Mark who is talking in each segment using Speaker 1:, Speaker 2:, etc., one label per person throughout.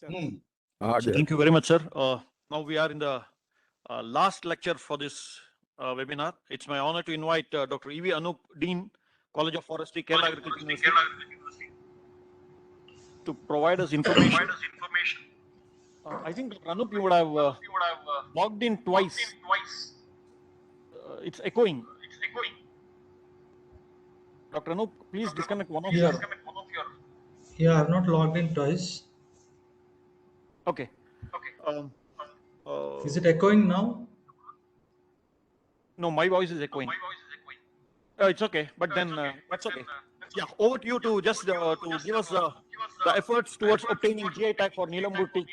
Speaker 1: Hmm.
Speaker 2: So thank you very much, sir. Now we are in the last lecture for this webinar. It's my honor to invite Dr. EV Anoop, Dean, College of Forestry, Kerala Agriculture University, to provide us information. I think, Dr. Anoop, you would have logged in twice. It's echoing. Dr. Anoop, please disconnect one of your.
Speaker 3: Yeah, I've not logged in twice.
Speaker 2: Okay.
Speaker 3: Is it echoing now?
Speaker 2: No, my voice is echoing. It's okay, but then that's okay. Yeah, over to you to just to give us the efforts towards obtaining GI tag for Nilambur teak.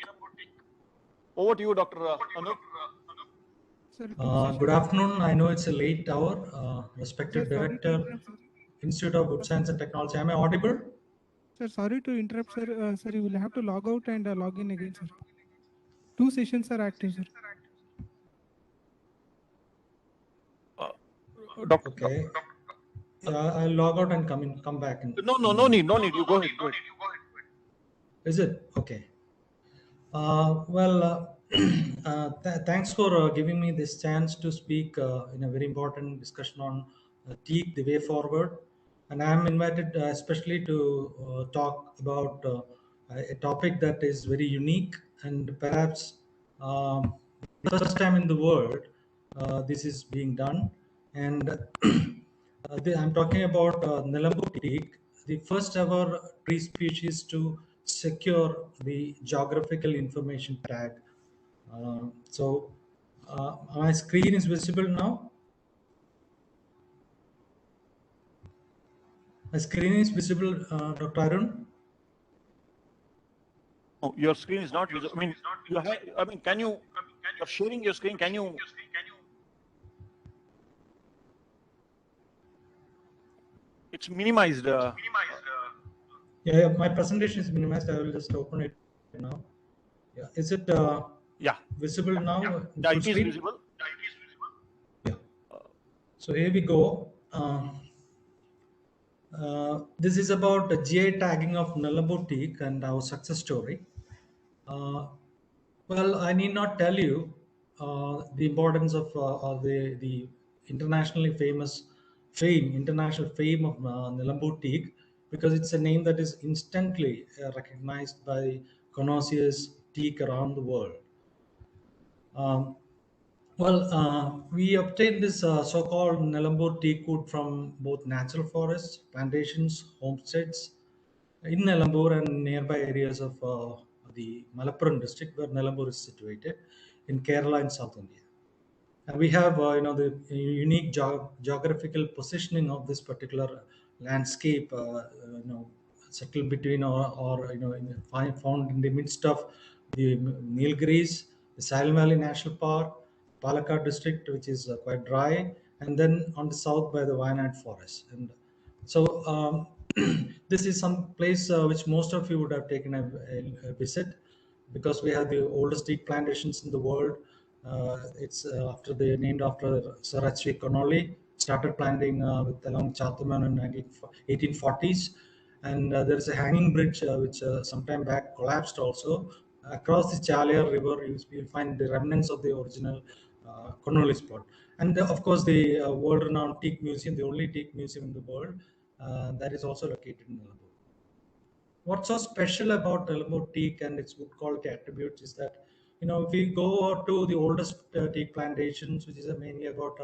Speaker 2: Over to you, Dr. Anoop.
Speaker 3: Good afternoon. I know it's a late hour. Respected Director, Institute of Good Science and Technology. Am I audible?
Speaker 4: Sir, sorry to interrupt, sir. Sir, you will have to log out and log in again, sir. 2 sessions are active, sir.
Speaker 3: Okay. I'll log out and come back.
Speaker 2: No need. You go ahead.
Speaker 3: Is it? Okay. Thanks for giving me this chance to speak in a very important discussion on teak, the way forward. And I'm invited especially to talk about a topic that is very unique and perhaps the first time in the world this is being done. And I'm talking about Nilambur teak, the first ever tree species to secure the geographical information tag. My screen is visible now. My screen is visible, Dr. Arun.
Speaker 2: Oh, your screen is not visible. Can you? You're sharing your screen. Can you? It's minimized.
Speaker 3: Yeah, my presentation is minimized. I will just open it now. Yeah, is it? Visible now?
Speaker 2: Yeah, it is visible.
Speaker 3: Yeah. So here we go. This is about the GI tagging of Nilambur teak and our success story. Well, I need not tell you the importance of the international fame of Nilambur teak, because it's a name that is instantly recognized by connoisseurs teak around the world. We obtained this so-called Nilambur teak wood from both natural forests, plantations, homesteads in Nilambur and nearby areas of the Malappuram district, where Nilambur is situated, in Kerala and South India. And we have, the unique geographical positioning of this particular landscape, settled between found in the midst of the Nilgiris, the Salem Valley National Park, Palakkad district, which is quite dry, and then on the south by the Wayanad forest. And so this is some place which most of you would have taken a visit, because we have the oldest teak plantations in the world. It's named after Sir H.V. Connolly. Started planting along Chathaman in 1840s, and there is a hanging bridge which sometime back collapsed also. Across the Chaliar River, you will find the remnants of the original Connolly spot. And of course, the world-renowned teak museum, the only teak museum in the world, that is also located in Nilambur. What's so special about Nilambur teak and its wood quality attributes is that, if we go to the oldest teak plantations, which is mainly about,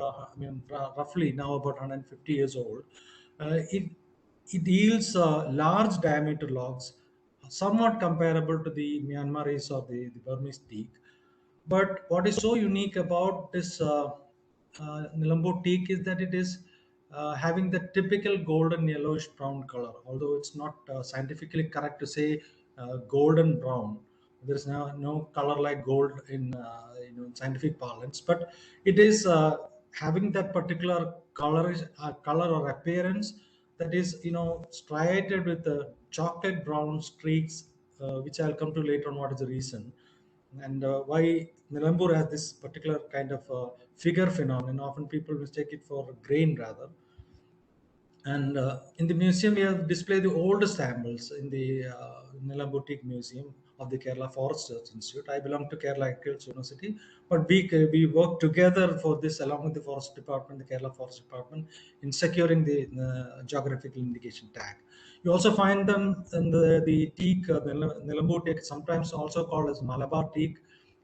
Speaker 3: roughly now about 150 years old, it yields large diameter logs, somewhat comparable to the Myanmarese or the Burmese teak. But what is so unique about this Nilambur teak is that it is having the typical golden yellowish brown color. Although it's not scientifically correct to say golden brown, there's no color like gold in scientific parlance, but it is having that particular color or appearance that is striated with the chocolate brown streaks, which I'll come to later on what is the reason. And why Nilambur has this particular kind of figure phenomenon. Often people mistake it for grain rather. And in the museum, we have displayed the oldest samples in the Nilambur teak museum of the Kerala Forest Research Institute. I belong to Kerala Agriculture University, but we work together for this along with the Forest Department, the Kerala Forest Department, in securing the geographical indication tag. You also find them in the teak, the Nilambur teak, sometimes also called as Malabar teak,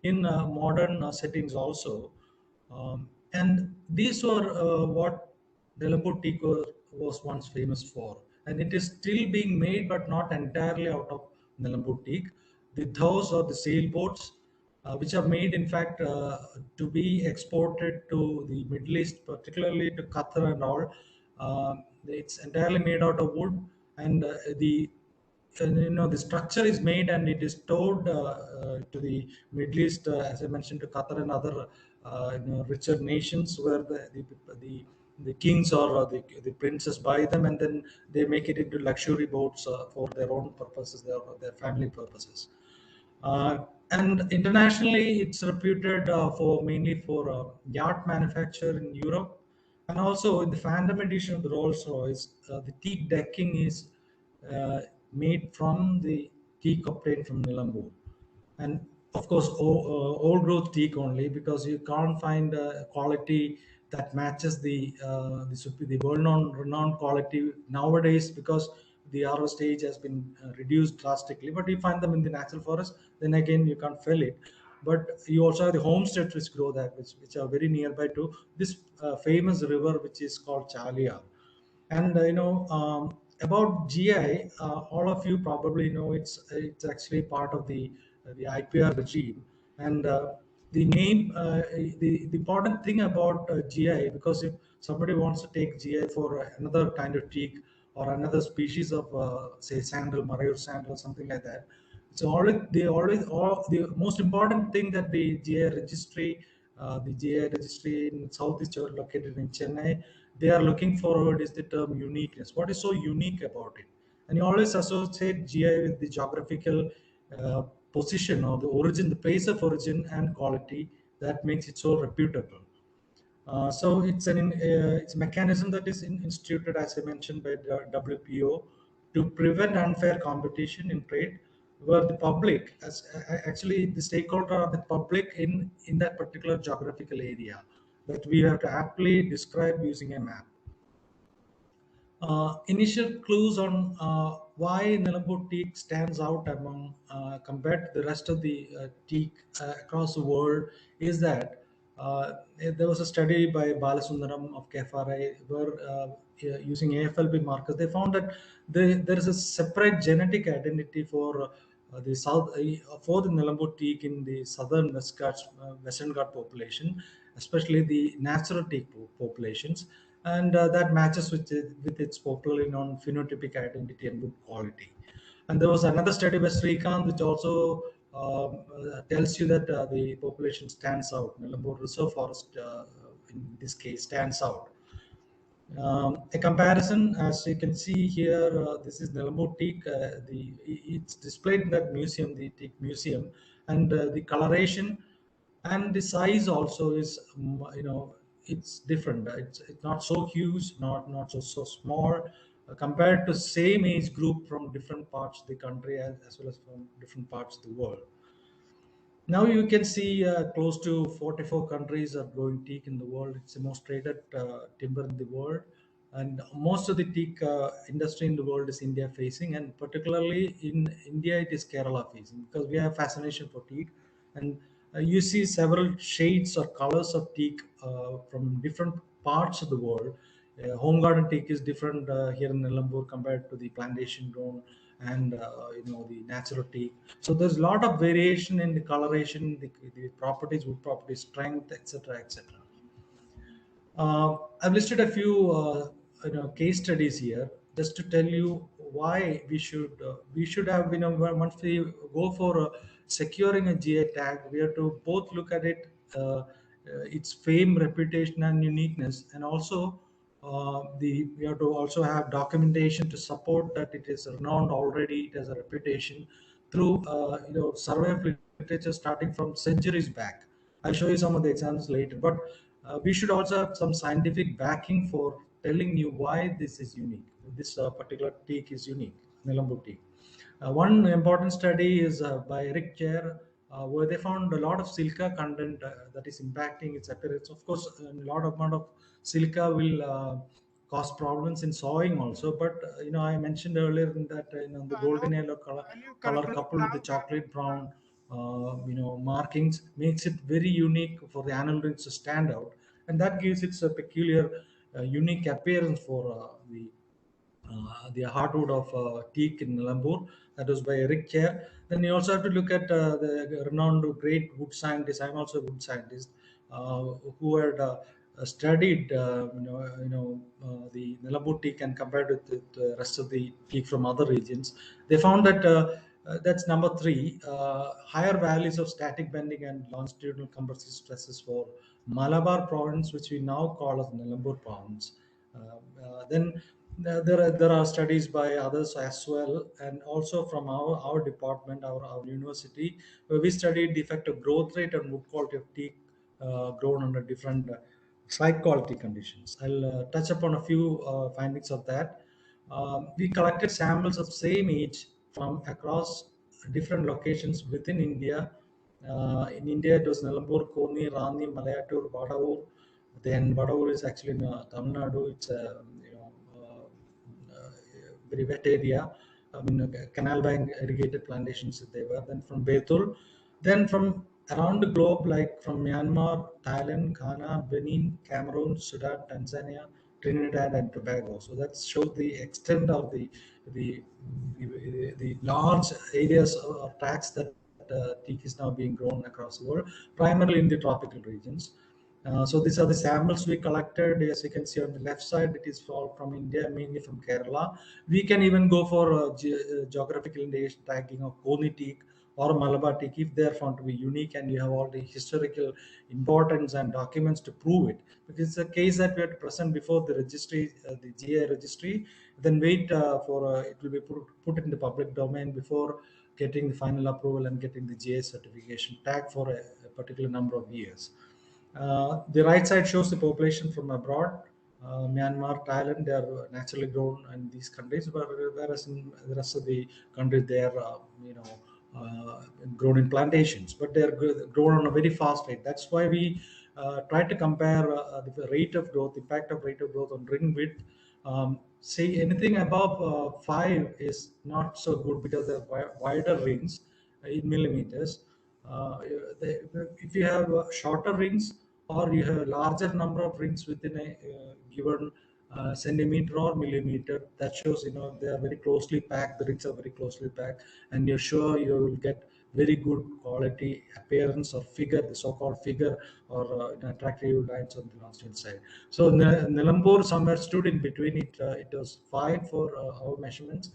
Speaker 3: in modern settings also. And these were what Nilambur teak was once famous for. And it is still being made, but not entirely out of Nilambur teak. The dhows or the sailboats, which are made, in fact, to be exported to the Middle East, particularly to Qatar and all. It's entirely made out of wood, and the structure is made and it is towed to the Middle East, as I mentioned, to Qatar and other richer nations where the kings or the princes buy them, and then they make it into luxury boats for their own purposes, their family purposes. And internationally, it's reputed for mainly for yacht manufacture in Europe, and also in the Phantom edition of the Rolls-Royce, the teak decking is uh, made from the teak obtained from Nilambur, and of course old growth teak only, because you can't find quality that matches the well-known renowned quality nowadays, because the harvest age has been reduced drastically. But you find them in the natural forest, then again you can't fell it. But you also have the homesteads which grow that, which are very nearby to this famous river which is called Chalia. And about GI, all of you probably know it's actually part of the IPR regime. And the name, the important thing about GI, because if somebody wants to take GI for another kind of teak or another species of say sandal, Marayur sandal, or something like that, so the most important thing that the GI registry, the GI registry in Southeast located in Chennai, they are looking forward is the term uniqueness. What is so unique about it? And you always associate GI with the geographical uh, position or the origin, the place of origin and quality that makes it so reputable. So it's a mechanism that is instituted, as I mentioned, by the WPO to prevent unfair competition in trade, where the public, actually the stakeholder are the public in that particular geographical area, that we have to aptly describe using a map. Initial clues on why Nilambur teak stands out among compared to the rest of the teak across the world is that there was a study by Balasundaram of KFRI where using AFLB markers, they found that there is a separate genetic identity for the for the Nilambur teak in the southern Western Ghat population, especially the natural teak populations, and that matches with its popularly known phenotypic identity and good quality. And there was another study by Srikanth which also tells you that the population stands out. Nilambur Reserve Forest, in this case, stands out. A comparison, as you can see here, this is Nilambur teak. It's displayed in that museum, the teak museum, and the coloration and the size also is, it's different. It's not so huge, not so small, compared to same age group from different parts of the country, as well as from different parts of the world. Now you can see close to 44 countries are growing teak in the world. It's the most traded timber in the world. And most of the teak industry in the world is India facing, and particularly in India, it is Kerala facing, because we have fascination for teak. And you see several shades or colors of teak from different parts of the world. Home garden teak is different here in Nilambur compared to the plantation grown and the natural teak. So there's a lot of variation in the coloration, the properties, wood properties, strength, etc., etc. I've listed a few case studies here just to tell you why we should have, once we go for securing a GI tag, we have to both look at its fame, reputation, and uniqueness, and also we have to also have documentation to support that it is renowned already, it has a reputation through survey of literature starting from centuries back. I'll show you some of the examples later, but we should also have some scientific backing for telling you why this is unique. This particular teak is unique, Nilambur teak. One important study is by Eric Chair, where they found a lot of silica content that is impacting its appearance. Of course, a lot of amount of silica will cause problems in sawing also. But I mentioned earlier that the golden yellow color coupled with the chocolate brown, markings makes it very unique for the annual rings to stand out, and that gives it a peculiar, unique appearance for the hardwood of teak in Nilambur. That was by Eric Chair. Then you also have to look at the renowned great wood scientist. I'm also a wood scientist who had studied the Nilambur teak and compared with the rest of the teak from other regions. They found that that's number three, higher values of static bending and longitudinal compressive stresses for Malabar province, which we now call as Nilambur province. Then there are studies by others as well, and also from our department, our university, where we studied the effect of growth rate and wood quality of teak grown under different site quality conditions. I'll touch upon a few findings of that. We collected samples of same age from across different locations within India. In India, it was Nilambur, Koni, Rani, Malayatur, Vadavur. Then Vadavur is actually in Tamil Nadu. It's a very wet area. I mean, canal bank irrigated plantations that they were. Then from Betul, then from around the globe, like from Myanmar, Thailand, Ghana, Benin, Cameroon, Sudan, Tanzania, Trinidad, and Tobago. So that shows the extent of the large areas or tracts that teak is now being grown across the world, primarily in the tropical regions. So these are the samples we collected. As you can see on the left side, it is all from India, mainly from Kerala. We can even go for geographical indication tagging of Koni teak or Malabar teak if they are found to be unique, and you have all the historical importance and documents to prove it. Because it's a case that we have to present before the registry, the GI registry, then wait for it will be put in the public domain before getting the final approval and getting the GI certification tag for a particular number of years. The right side shows the population from abroad. Myanmar, Thailand, they are naturally grown in these countries, but whereas in the rest of the countries, they are, grown in plantations, but they are grown on a very fast rate. That's why we try to compare the rate of growth, impact of rate of growth on ring width. Say anything above 5 is not so good because they're wider rings in millimeters. If you have shorter rings or you have a larger number of rings within a given centimeter or millimeter, that shows they are very closely packed. The rings are very closely packed, and you're sure you will get very good quality appearance or figure, the so-called figure or attractive lines on the longitudinal side. So Nilambur somewhere stood in between. It was fine for our measurements.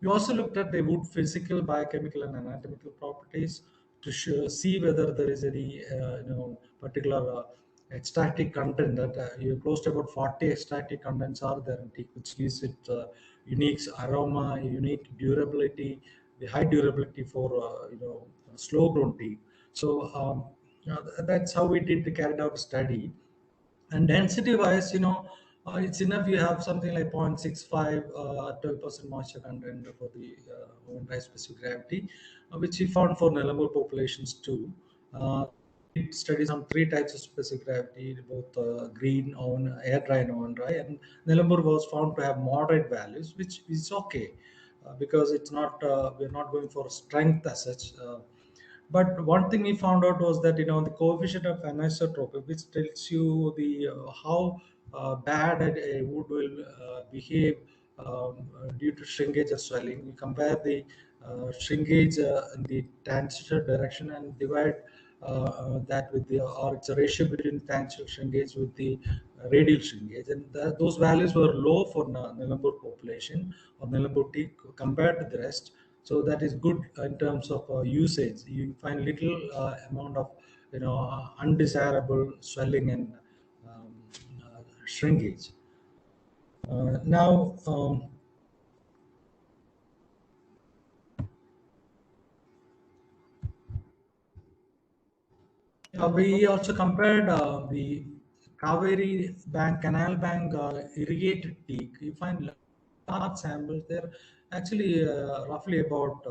Speaker 3: We also looked at the wood physical, biochemical, and anatomical properties to see whether there is any particular extractive content that close to about 40 extractive contents are there in teak, which gives it unique aroma, unique durability, the high durability for slow grown teak. So that's how we did the carried out study. And density wise, it's enough you have something like 0.65 12% moisture content for the oven dry specific gravity, which we found for Nilambur populations too. We did studies on three types of specific gravity, both green oven, air dry and oven dry, and Nilambur was found to have moderate values, which is okay because it's not we're not going for strength as such. But one thing we found out was that the coefficient of anisotropy, which tells you the how bad a wood will behave due to shrinkage or swelling. We compare the shrinkage in the tangential direction and divide that with the, or it's a ratio between tangential shrinkage with the radial shrinkage, and those values were low for Nilambur population or Nilambur teak compared to the rest. So that is good in terms of usage. You find little amount of undesirable swelling and shrinkage. Now we also compared the Kaveri Bank, Canal Bank irrigated teak. You find large samples there. Actually, roughly about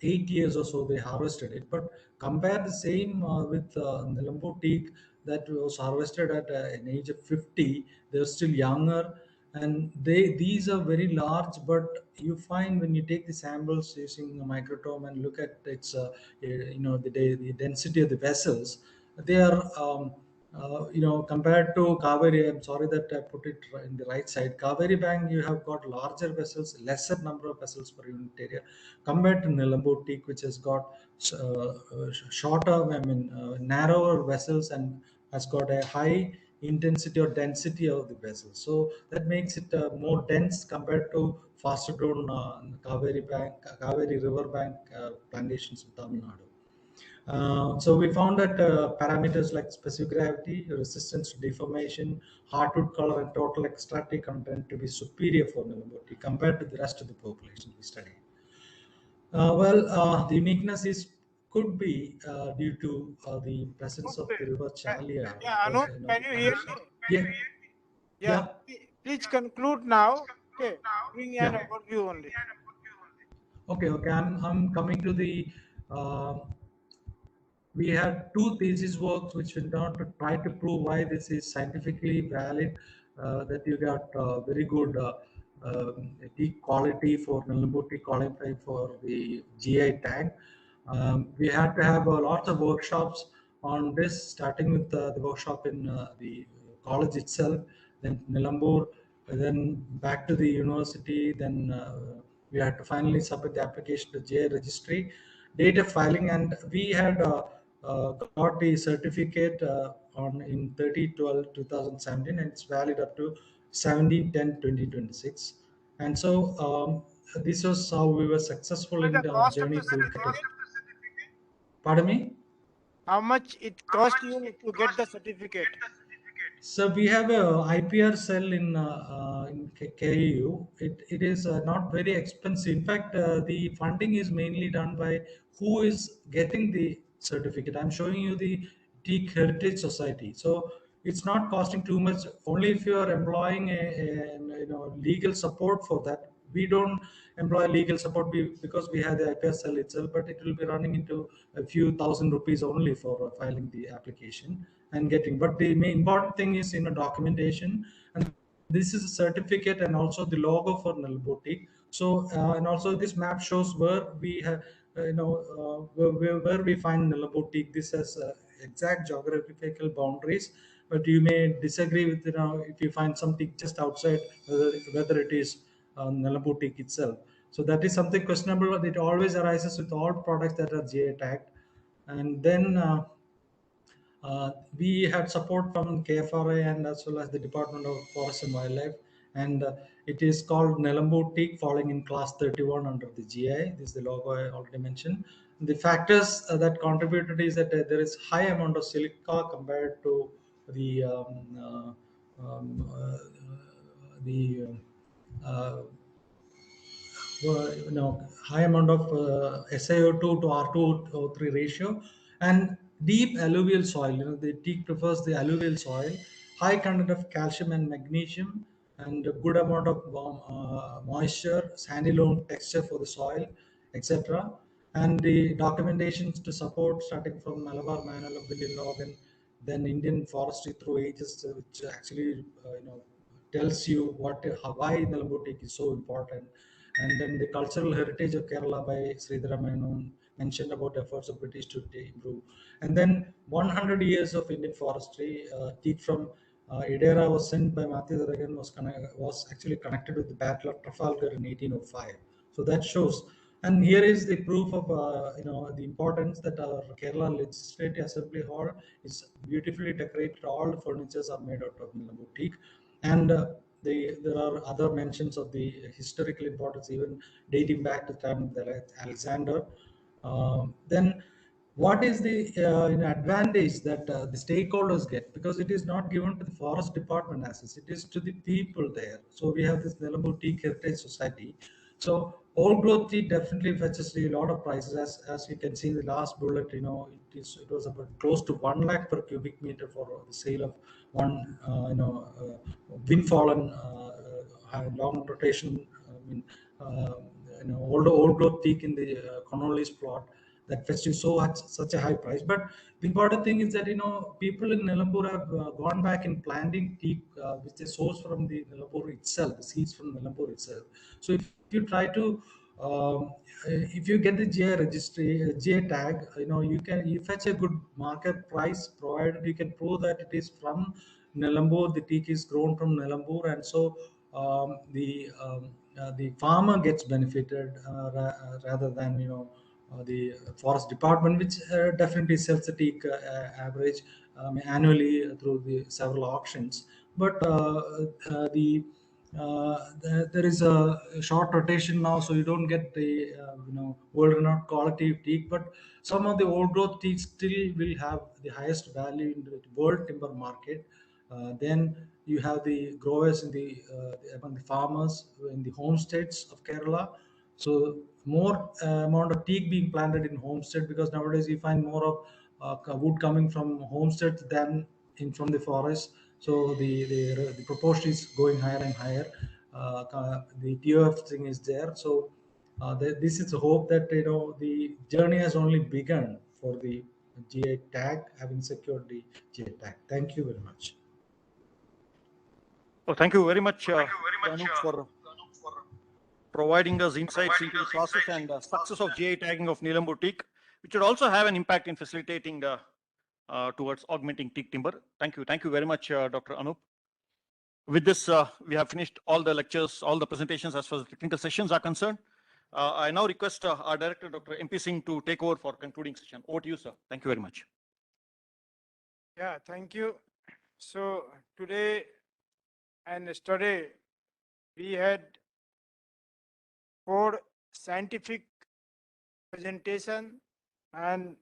Speaker 3: 8 years or so they harvested it. But compare the same with Nilambur teak that was harvested at an age of 50. They're still younger, and these are very large. But you find when you take the samples using a microtome and look at its the density of the vessels, they are compared to Kaveri. I'm sorry that I put it in the right side. Kaveri Bank, you have got larger vessels, lesser number of vessels per unit area, compared to Nilambur teak, which has got shorter, narrower vessels and has got a high intensity or density of the vessels. So that makes it more dense compared to faster grown Kaveri River Bank plantations in Tamil Nadu. So we found that parameters like specific gravity, resistance to deformation, hardwood color, and total extractive content to be superior for Nilambur compared to the rest of the population we studied. The uniqueness is could be due to the presence of the river Chalia.
Speaker 1: Yeah,
Speaker 3: Because,
Speaker 1: Anoop, can you hear me?
Speaker 3: yeah,
Speaker 1: Yeah,
Speaker 3: yeah,
Speaker 1: please conclude now. Okay, giving an
Speaker 3: yeah.
Speaker 1: overview only.
Speaker 3: Okay. I'm coming to the. Uh, we had two thesis works which went on to try to prove why this is scientifically valid, that you got very good tea quality for Nilambur tea qualify for the GI tag. We had to have lots of workshops on this, starting with the workshop in the college itself, then Nilambur, then back to the university, then we had to finally submit the application to GI registry, date of filing, and we had got the certificate on in 30/12/2017, and it's valid up to 17/10/2026. And so this was how we were successful
Speaker 1: But
Speaker 3: in
Speaker 1: the
Speaker 3: our
Speaker 1: cost of
Speaker 3: journey
Speaker 1: the
Speaker 3: to.
Speaker 1: certificate,
Speaker 3: Pardon me.
Speaker 1: how much it cost you to get the certificate?
Speaker 3: So we have a IPR cell in KU. It is not very expensive. In fact, the funding is mainly done by who is getting the certificate. I'm showing you the Teak Heritage Society. So it's not costing too much. Only if you are employing legal support for that. We don't employ legal support because we have the IPR cell itself, but it will be running into a few thousand rupees only for filing the application and getting. But the main important thing is documentation, and this is a certificate and also the logo for Nilambur teak. So and also this map shows where we have where we find Nilambur teak. This has exact geographical boundaries, but you may disagree with if you find something just outside whether it is Nilambur teak itself. So that is something questionable. It always arises with all products that are GI tagged. And then we had support from KFRA and as well as the Department of Forest and Wildlife, and it is called Nilambur teak, falling in class 31 under the GI. This is the logo I already mentioned. The factors that contributed is that there is high amount of silica compared to the high amount of SiO2 to R2O3 ratio, and deep alluvial soil. The teak prefers the alluvial soil, high content of calcium and magnesium, and a good amount of moisture, sandy loam texture for the soil, etc. And the documentations to support, starting from Malabar Manual of Building Organ, then Indian Forestry through ages, which actually tells you why Nilambur teak is so important. And then the cultural heritage of Kerala by Sridhara Menon mentioned about efforts of British to improve. And then 100 years of Indian forestry, teak from Idera was sent by Matthew Duragan, was actually connected with the Battle of Trafalgar in 1805. So that shows. And here is the proof of the importance that our Kerala Legislative Assembly Hall is beautifully decorated. All the furnitures are made out of Nilambur teak, and there are other mentions of the historical importance, even dating back to the time of Alexander. Then, what is the advantage that the stakeholders get? Because it is not given to the forest department as such, it is to the people there. So we have this Nilambur Teak Heritage Society. So old growth tea definitely fetches a lot of prices, as you can see in the last bullet. It was about close to 1 lakh per cubic meter for the sale of one wind fallen long rotation old growth teak in the Connolly's plot that fetched you such a high price. But the important thing is that people in Nilambur have gone back in planting teak, which they source from the Nilambur itself, the seeds from Nilambur itself. So if you try to if you get the GI registry, GI tag, you fetch a good market price provided you can prove that it is from Nilambur. The teak is grown from Nilambur, and so the farmer gets benefited rather than the forest department, which definitely sells the teak average annually through the several auctions. But there is a short rotation now, so you don't get the world-renowned quality of teak. But some of the old growth teak still will have the highest value in the world timber market. Then you have the growers in among the farmers in the homesteads of Kerala. So more amount of teak being planted in homestead, because nowadays you find more of wood coming from homesteads than from the forest. So the proportion is going higher and higher. The TOF thing is there. So this is a hope that the journey has only begun for the GI tag, having secured the GI tag. Thank you very much.
Speaker 2: Well, thank you very much, Anoop, for providing us insights into the process and success of GI tagging of Nilambur teak, which would also have an impact in facilitating towards augmenting teak timber. Thank you. Thank you very much, Dr. Anoop. With this, we have finished all the lectures, all the presentations as far as the technical sessions are concerned. I now request our director, Dr. MP Singh, to take over for concluding session. Over to you, sir. Thank you very much.
Speaker 1: Yeah, thank you. So today and yesterday we had 4 scientific presentation and